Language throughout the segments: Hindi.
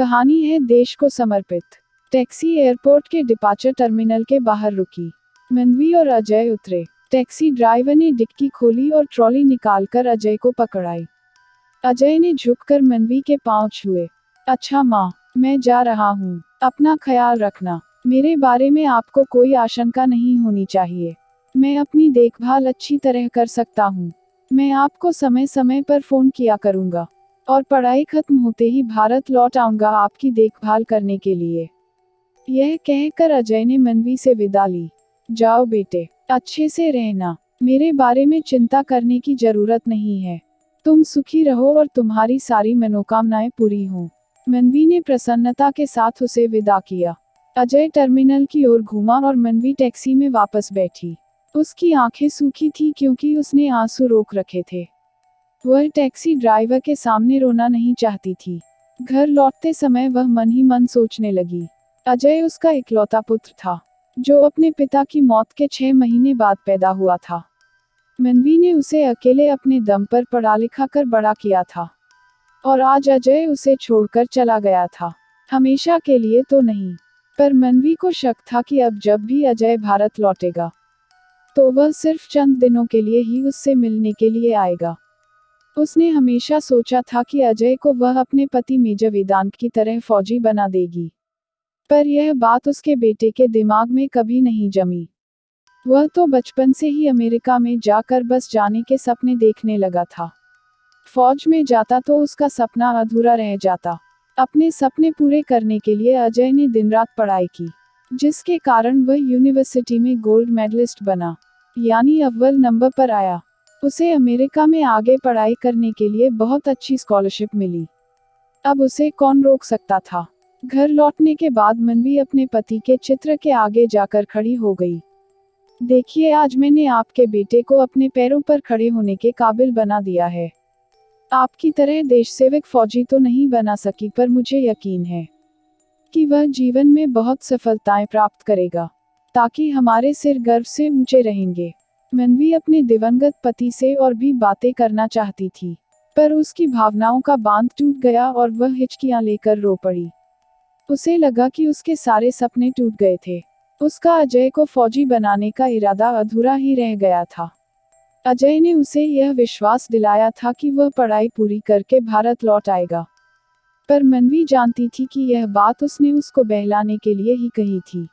कहानी है देश को समर्पित। टैक्सी एयरपोर्ट के डिपार्चर टर्मिनल के बाहर रुकी। मनवी और अजय उतरे। टैक्सी ड्राइवर ने डिक्की खोली और ट्रॉली निकालकर अजय को पकड़ाई। अजय ने झुककर मनवी के पांव छुए। अच्छा माँ, मैं जा रहा हूँ, अपना ख्याल रखना। मेरे बारे में आपको कोई आशंका नहीं होनी चाहिए। मैं अपनी देखभाल अच्छी तरह कर सकता हूँ। मैं आपको समय समय पर फोन किया करूँगा और पढ़ाई खत्म होते ही भारत लौट आऊँगा आपकी देखभाल करने के लिए। यह कहकर अजय ने मनवी से विदा ली। जाओ बेटे, अच्छे से रहना। मेरे बारे में चिंता करने की जरूरत नहीं है। तुम सुखी रहो और तुम्हारी सारी मनोकामनाएं पूरी हों। मनवी ने प्रसन्नता के साथ उसे विदा किया। अजय टर्मिनल की ओर घूमा और मनवी टैक्सी में वापस बैठी। उसकी आंखें सूखी थी क्योंकि उसने आंसू रोक रखे थे। वह टैक्सी ड्राइवर के सामने रोना नहीं चाहती थी। घर लौटते समय वह मन ही मन सोचने लगी। अजय उसका इकलौता पुत्र था, जो अपने पिता की मौत के 6 महीने बाद पैदा हुआ था। मनवी ने उसे अकेले अपने दम पर पढ़ा लिखा कर बड़ा किया था, और आज अजय उसे छोड़कर चला गया था। हमेशा के लिए तो नहीं, पर मनवी को शक था कि अब जब भी अजय भारत लौटेगा, तो वह सिर्फ चंद दिनों के लिए ही उससे मिलने के लिए आएगा। उसने हमेशा सोचा था कि अजय को वह अपने पति मेजर वेदांत की तरह फौजी बना देगी, पर यह बात उसके बेटे के दिमाग में कभी नहीं जमी। वह तो बचपन से ही अमेरिका में जाकर बस जाने के सपने देखने लगा था। फौज में जाता तो उसका सपना अधूरा रह जाता। अपने सपने पूरे करने के लिए अजय ने दिन रात पढ़ाई की, जिसके कारण वह यूनिवर्सिटी में गोल्ड मेडलिस्ट बना, यानी अव्वल नंबर पर आया। उसे अमेरिका में आगे पढ़ाई करने के लिए बहुत अच्छी स्कॉलरशिप मिली। अब उसे कौन रोक सकता था। घर लौटने के बाद मनवी अपने पति के चित्र के आगे जाकर खड़ी हो गई। देखिए, आज मैंने आपके बेटे को अपने पैरों पर खड़े होने के काबिल बना दिया है। आपकी तरह देश सेवक फौजी तो नहीं बना सकी, पर मुझे यकीन है कि वह जीवन में बहुत सफलताएं प्राप्त करेगा, ताकि हमारे सिर गर्व से ऊंचे रहेंगे। मनवी अपने दिवंगत पति से और भी बातें करना चाहती थी, पर उसकी भावनाओं का बांध टूट गया और वह हिचकियां लेकर रो पड़ी। उसे लगा कि उसके सारे सपने टूट गए थे। उसका अजय को फौजी बनाने का इरादा अधूरा ही रह गया था। अजय ने उसे यह विश्वास दिलाया था कि वह पढ़ाई पूरी करके भारत लौट आएगा, पर मनवी जानती थी कि यह बात उसने उसको बहलाने के लिए ही कही थी।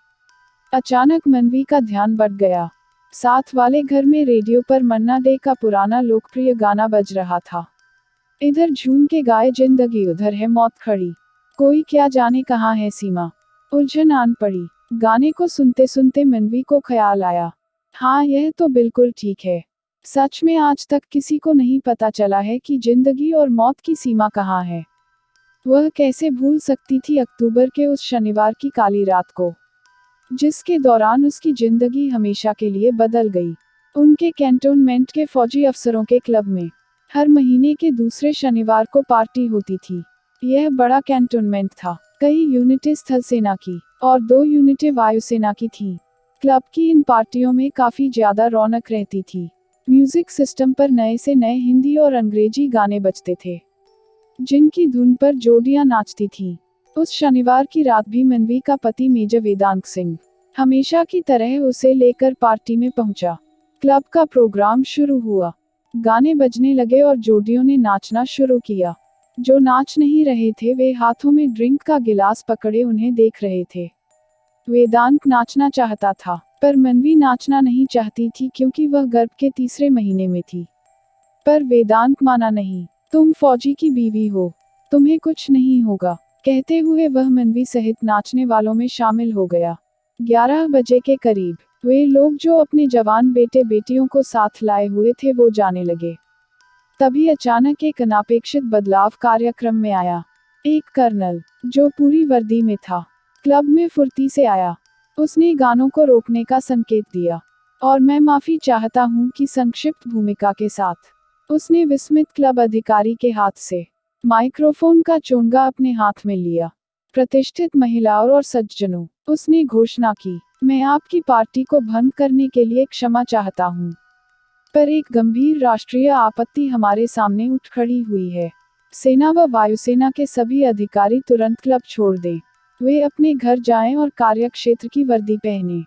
अचानक मनवी का ध्यान भटक गया। साथ वाले घर में रेडियो पर मन्ना डे का पुराना लोकप्रिय गाना बज रहा था। इधर झूम के गाए जिंदगी, उधर है मौत खड़ी, कोई क्या जाने कहाँ है सीमा। उलझन आन पड़ी। गाने को सुनते सुनते मनवी को ख्याल आया, हाँ यह तो बिल्कुल ठीक है। सच में आज तक किसी को नहीं पता चला है कि जिंदगी और मौत की सीमा कहाँ है। वह कैसे भूल सकती थी अक्टूबर के उस शनिवार की काली रात को, जिसके दौरान उसकी जिंदगी हमेशा के लिए बदल गई। उनके कैंटोनमेंट के फौजी अफसरों के क्लब में हर महीने के दूसरे शनिवार को पार्टी होती थी। यह बड़ा कैंटोनमेंट था। कई यूनिटें स्थल सेना की और 2 यूनिटें वायुसेना की थीं। क्लब की इन पार्टियों में काफी ज्यादा रौनक रहती थी। म्यूजिक सिस्टम पर नए से नए हिंदी और अंग्रेजी गाने बजते थे, जिनकी धुन पर जोड़ियां नाचती थीं। उस शनिवार की रात भी मनवी का पति मेजर वेदांत सिंह हमेशा की तरह उसे लेकर पार्टी में पहुंचा। क्लब का प्रोग्राम शुरू हुआ। गाने बजने लगे और जोड़ियों ने नाचना शुरू किया। जो नाच नहीं रहे थे वे हाथों में ड्रिंक का गिलास पकड़े उन्हें देख रहे थे। वेदांत नाचना चाहता था, पर मनवी नाचना नहीं चाहती थी क्योंकि वह गर्भ के 3रे महीने में थी। पर वेदांत माना नहीं। तुम फौजी की बीवी हो, तुम्हें कुछ नहीं होगा, कहते हुए वह मनवी सहित नाचने वालों में शामिल हो गया। 11 बजे के करीब वे लोग जो अपने जवान बेटे बेटियों को साथ लाए हुए थे वो जाने लगे। तभी अचानक एक अनापेक्षित बदलाव कार्यक्रम में आया। एक कर्नल, जो पूरी वर्दी में था, क्लब में फुर्ती से आया। उसने गानों को रोकने का संकेत दिया, और मैं माफी चाहता हूं की संक्षिप्त भूमिका के साथ उसने विस्मित क्लब अधिकारी के हाथ से माइक्रोफोन का चोंगा अपने हाथ में लिया। प्रतिष्ठित महिलाओं और सज्जनों, उसने घोषणा की, मैं आपकी पार्टी को भंग करने के लिए क्षमा चाहता हूं, पर एक गंभीर राष्ट्रीय आपत्ति हमारे सामने उठ खड़ी हुई है। सेना व वायुसेना के सभी अधिकारी तुरंत क्लब छोड़ दें। वे अपने घर जाएं और कार्यक्षेत्र की वर्दी पहनें।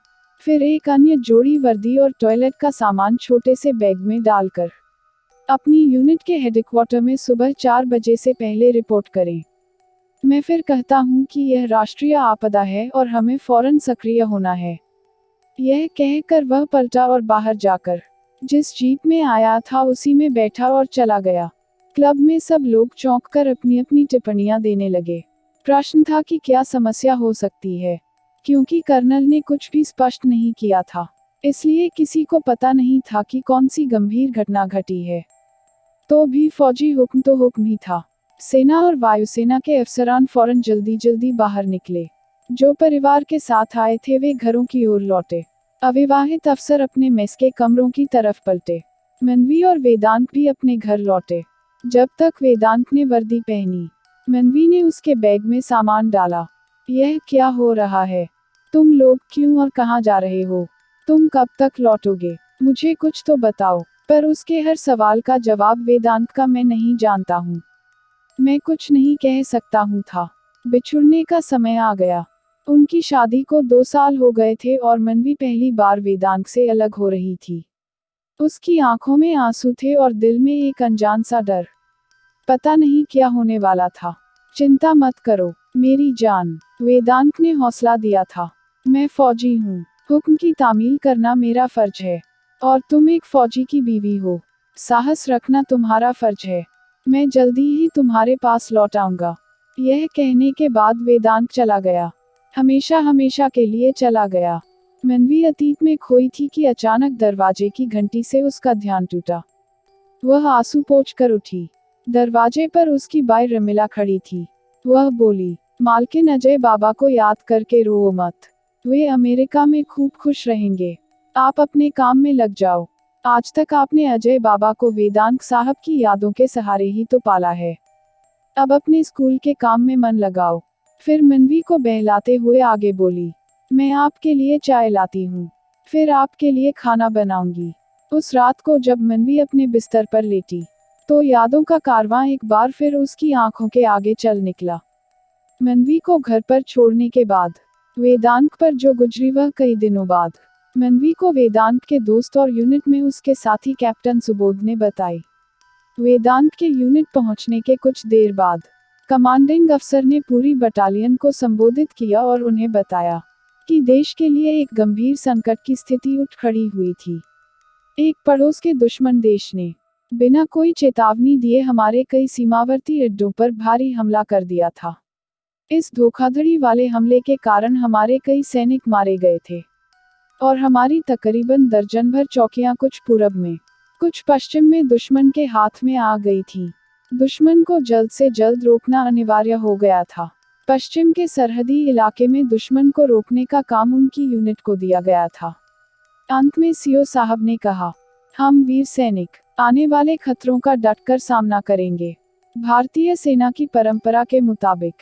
फिर एक अन्य जोड़ी वर्दी और टॉयलेट का सामान छोटे से बैग में डालकर अपनी यूनिट के हेडक्वार्टर में सुबह 4 बजे से पहले रिपोर्ट करें। मैं फिर कहता हूं कि यह राष्ट्रीय आपदा है और हमें फौरन सक्रिय होना है। यह कहकर वह पलटा और बाहर जाकर जिस जीप में आया था उसी में बैठा और चला गया। क्लब में सब लोग चौंक कर अपनी अपनी टिप्पणियां देने लगे। प्रश्न था कि क्या समस्या हो सकती है, क्योंकि कर्नल ने कुछ भी स्पष्ट नहीं किया था, इसलिए किसी को पता नहीं था कि कौन सी गंभीर घटना घटी है। तो भी फौजी हुक्म तो हुक्म ही था। सेना और वायुसेना के अफसरान फौरन जल्दी जल्दी बाहर निकले। जो परिवार के साथ आए थे वे घरों की ओर लौटे। अविवाहित अफसर अपने मेस के कमरों की तरफ पलटे। मनवी और वेदांत भी अपने घर लौटे। जब तक वेदांत ने वर्दी पहनी, मनवी ने उसके बैग में सामान डाला। यह क्या हो रहा है? तुम लोग क्यों और कहाँ जा रहे हो? तुम कब तक लौटोगे? मुझे कुछ तो बताओ। पर उसके हर सवाल का जवाब वेदांत का मैं नहीं जानता हूँ, मैं कुछ नहीं कह सकता हूँ था। बिछुड़ने का समय आ गया। उनकी शादी को 2 साल हो गए थे और मनवी पहली बार वेदांत से अलग हो रही थी। उसकी आंखों में आंसू थे और दिल में एक अनजान सा डर। पता नहीं क्या होने वाला था। चिंता मत करो मेरी जान, वेदांत ने हौसला दिया था। मैं फौजी हूँ, हुक्म की तामील करना मेरा फर्ज है, और तुम एक फौजी की बीवी हो। साहस रखना तुम्हारा फर्ज है। मैं जल्दी ही तुम्हारे पास लौट आऊंगा। यह कहने के बाद वेदांत चला गया। हमेशा हमेशा के लिए चला गया। मनवी अतीत में खोई थी कि अचानक दरवाजे की घंटी से उसका ध्यान टूटा। वह आंसू पोंछ कर उठी। दरवाजे पर उसकी बाई रमिला खड़ी थी। वह बोली, मालकिन अजय बाबा को याद करके रो मत। वे अमेरिका में खूब खुश रहेंगे। आप अपने काम में लग जाओ। आज तक आपने अजय बाबा को वेदांत साहब की यादों के सहारे ही तो पाला है। अब अपने स्कूल के काम में मन लगाओ। फिर मनवी को बहलाते हुए आगे बोली, मैं आपके लिए चाय लाती हूँ, फिर आपके लिए खाना बनाऊंगी। उस रात को जब मनवी अपने बिस्तर पर लेटी, तो यादों का कारवां एक बार फिर उसकी आंखों के आगे चल निकला। मनवी को घर पर छोड़ने के बाद वेदांत पर जो गुजरी वह कई दिनों बाद मनवी को वेदांत के दोस्त और यूनिट में उसके साथी कैप्टन सुबोध ने बताई। वेदांत के यूनिट पहुंचने के कुछ देर बाद कमांडिंग अफसर ने पूरी बटालियन को संबोधित किया और उन्हें बताया कि देश के लिए एक गंभीर संकट की स्थिति उठ खड़ी हुई थी। एक पड़ोस के दुश्मन देश ने बिना कोई चेतावनी दिए हमारे कई सीमावर्ती अड्डों पर भारी हमला कर दिया था। इस धोखाधड़ी वाले हमले के कारण हमारे कई सैनिक मारे गए थे, और हमारी तकरीबन दर्जन भर चौकियां कुछ पूरब में, कुछ पश्चिम में दुश्मन के हाथ में आ गई थी। दुश्मन को जल्द से जल्द रोकना अनिवार्य हो गया था। पश्चिम के सरहदी इलाके में दुश्मन को रोकने का काम उनकी यूनिट को दिया गया था। अंत में सीओ साहब ने कहा, हम वीर सैनिक आने वाले खतरों का डटकर सामना करेंगे। भारतीय सेना की परंपरा के मुताबिक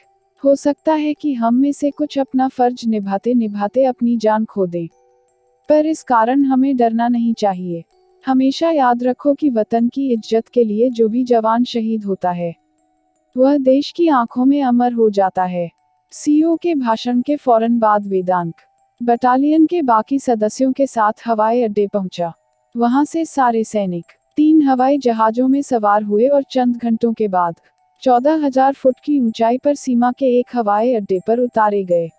हो सकता है कि हम में से कुछ अपना फर्ज निभाते निभाते अपनी जान खो दें, पर इस कारण हमें डरना नहीं चाहिए। हमेशा याद रखो कि वतन की इज्जत के लिए जो भी जवान शहीद होता है वह देश की आंखों में अमर हो जाता है। सीओ के भाषण के फौरन बाद वेदांत बटालियन के बाकी सदस्यों के साथ हवाई अड्डे पहुंचा। वहां से सारे सैनिक 3 हवाई जहाजों में सवार हुए और चंद घंटों के बाद 14,000 फुट की ऊंचाई पर सीमा के एक हवाई अड्डे पर उतारे गए।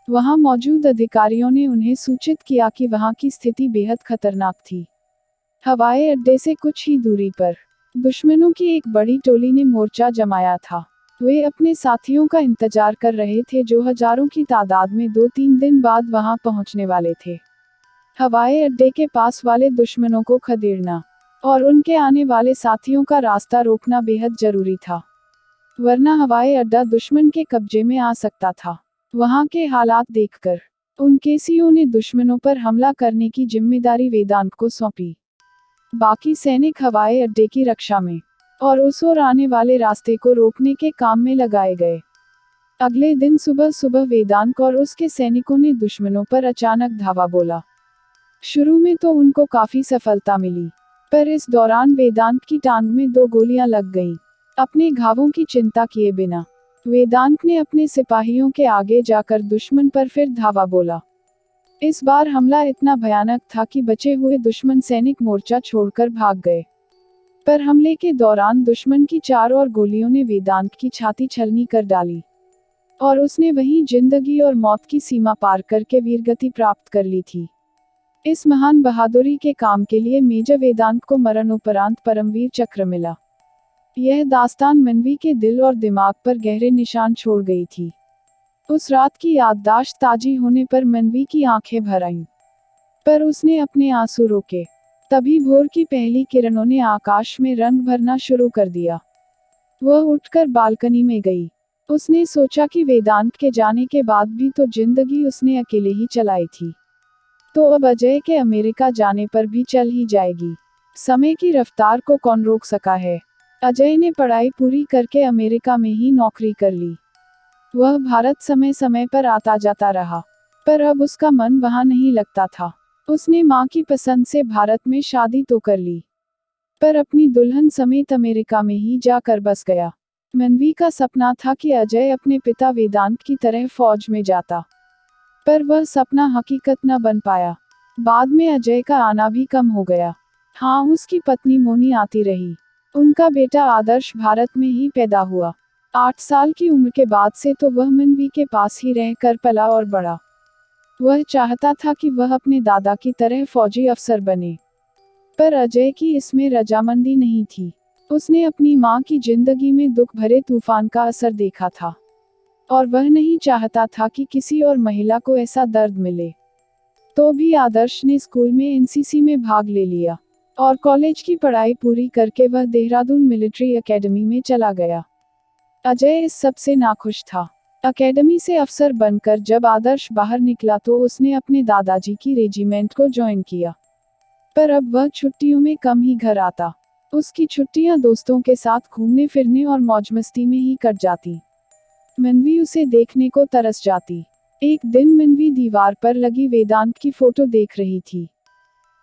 वहां मौजूद अधिकारियों ने उन्हें सूचित किया कि वहां की स्थिति बेहद खतरनाक थी। हवाई अड्डे से कुछ ही दूरी पर दुश्मनों की एक बड़ी टोली ने मोर्चा जमाया था। वे अपने साथियों का इंतजार कर रहे थे जो हजारों की तादाद में 2-3 दिन बाद वहां पहुंचने वाले थे। हवाई अड्डे के पास वाले दुश्मनों को खदेड़ना और उनके आने वाले साथियों का रास्ता रोकना बेहद जरूरी था, वरना हवाई अड्डा दुश्मन के कब्जे में आ सकता था। वहां के हालात देखकर उनके सीओ ने दुश्मनों पर हमला करने की जिम्मेदारी वेदांत को सौंपी। बाकी सैनिक हवाई अड्डे की रक्षा में और उस ओर आने वाले रास्ते को रोकने के काम में लगाए गए। अगले दिन सुबह सुबह वेदांत और उसके सैनिकों ने दुश्मनों पर अचानक धावा बोला। शुरू में तो उनको काफी सफलता मिली, पर इस दौरान वेदांत की टांग में 2 गोलियां लग गईं। अपने घावों की चिंता किए बिना वेदांत ने अपने सिपाहियों के आगे जाकर दुश्मन पर फिर धावा बोला। इस बार हमला इतना भयानक था कि बचे हुए दुश्मन सैनिक मोर्चा छोड़कर भाग गए। पर हमले के दौरान दुश्मन की चारों ओर गोलियों ने वेदांत की छाती छलनी कर डाली और उसने वहीं जिंदगी और मौत की सीमा पार करके वीरगति प्राप्त कर ली थी। इस महान बहादुरी के काम के लिए मेजर वेदांत को मरणोपरांत परमवीर चक्र मिला। यह दास्तान मनवी के दिल और दिमाग पर गहरे निशान छोड़ गई थी। उस रात की याददाश्त ताजी होने पर मनवी की आंखें भर आईं। पर उसने अपने आंसू रोके। तभी भोर की पहली किरणों ने आकाश में रंग भरना शुरू कर दिया। वह उठकर बालकनी में गई। उसने सोचा कि वेदांत के जाने के बाद भी तो जिंदगी उसने अकेले ही चलाई थी, तो अब अजय के अमेरिका जाने पर भी चल ही जाएगी। समय की रफ्तार को कौन रोक सका है। अजय ने पढ़ाई पूरी करके अमेरिका में ही नौकरी कर ली। वह भारत समय समय पर आता जाता रहा, पर अब उसका मन वहां नहीं लगता था। उसने मां की पसंद से भारत में शादी तो कर ली, पर अपनी दुल्हन समेत अमेरिका में ही जाकर बस गया। मनवी का सपना था कि अजय अपने पिता वेदांत की तरह फौज में जाता, पर वह सपना हकीकत न बन पाया। बाद में अजय का आना भी कम हो गया। हाँ, उसकी पत्नी मोनी आती रही। उनका बेटा आदर्श भारत में ही पैदा हुआ। 8 साल की उम्र के बाद से तो वह मनवी के पास ही रहकर पला और बड़ा। वह चाहता था कि वह अपने दादा की तरह फौजी अफसर बने, पर अजय की इसमें रजामंदी नहीं थी। उसने अपनी मां की जिंदगी में दुख भरे तूफान का असर देखा था, और वह नहीं चाहता था कि किसी और महिला को ऐसा दर्द मिले। तो भी आदर्श ने स्कूल में एनसीसी में भाग ले लिया, और कॉलेज की पढ़ाई पूरी करके वह देहरादून मिलिट्री एकेडमी में चला गया। अजय इस सब से नाखुश था। एकेडमी से अफसर बनकर जब आदर्श बाहर निकला तो उसने अपने दादाजी की रेजिमेंट को ज्वाइन किया, पर अब वह छुट्टियों में कम ही घर आता। उसकी छुट्टियां दोस्तों के साथ घूमने फिरने और मौज मस्ती में ही कट जाती। मनवी उसे देखने को तरस जाती। एक दिन मनवी दीवार पर लगी वेदांत की फोटो देख रही थी।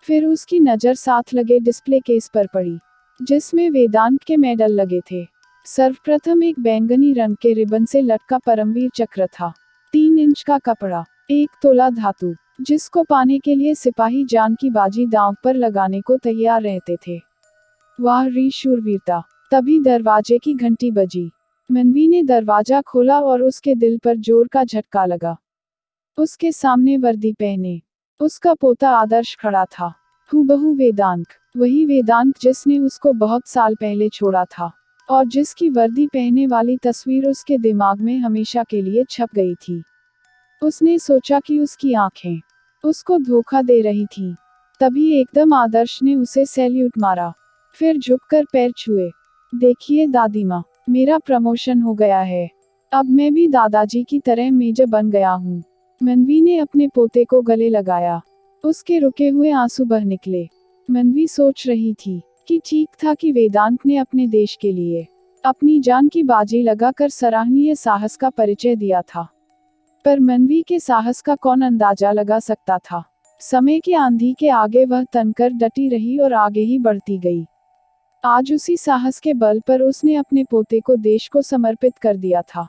फिर उसकी नज़र साथ लगे डिस्प्ले केस पर पड़ी, जिसमें वेदांत के मेडल लगे थे। सर्वप्रथम एक बैंगनी रंग के रिबन से लटका परमवीर चक्र था। 3 इंच का कपड़ा, 1 तोला धातु, जिसको पाने के लिए सिपाही जान की बाजी दांव पर लगाने को तैयार रहते थे। वाह री शूरवीरता। तभी दरवाजे की घंटी बजी। मनवी ने दरवाजा खोला और उसके दिल पर जोर का झटका लगा। उसके सामने वर्दी पहने उसका पोता आदर्श खड़ा था। हूबहू वेदांत, वही वेदांत जिसने उसको बहुत साल पहले छोड़ा था, और जिसकी वर्दी पहने वाली तस्वीर उसके दिमाग में हमेशा के लिए छप गई थी। उसने सोचा कि उसकी आंखें उसको धोखा दे रही थीं। तभी एकदम आदर्श ने उसे सैल्यूट मारा, फिर झुककर पैर छुए। देखिए दादी माँ, मेरा प्रमोशन हो गया है। अब मैं भी दादाजी की तरह मेजर बन गया हूँ। मनवी ने अपने पोते को गले लगाया। उसके रुके हुए आंसू बह निकले। मनवी सोच रही थी कि ठीक था कि वेदांत ने अपने देश के लिए अपनी जान की बाजी लगाकर सराहनीय साहस का परिचय दिया था, पर मनवी के साहस का कौन अंदाजा लगा सकता था। समय की आंधी के आगे वह तनकर डटी रही और आगे ही बढ़ती गई। आज उसी साहस के बल पर उसने अपने पोते को देश को समर्पित कर दिया था।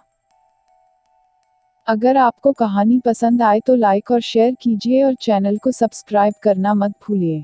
अगर आपको कहानी पसंद आए तो लाइक और शेयर कीजिए और चैनल को सब्सक्राइब करना मत भूलिए।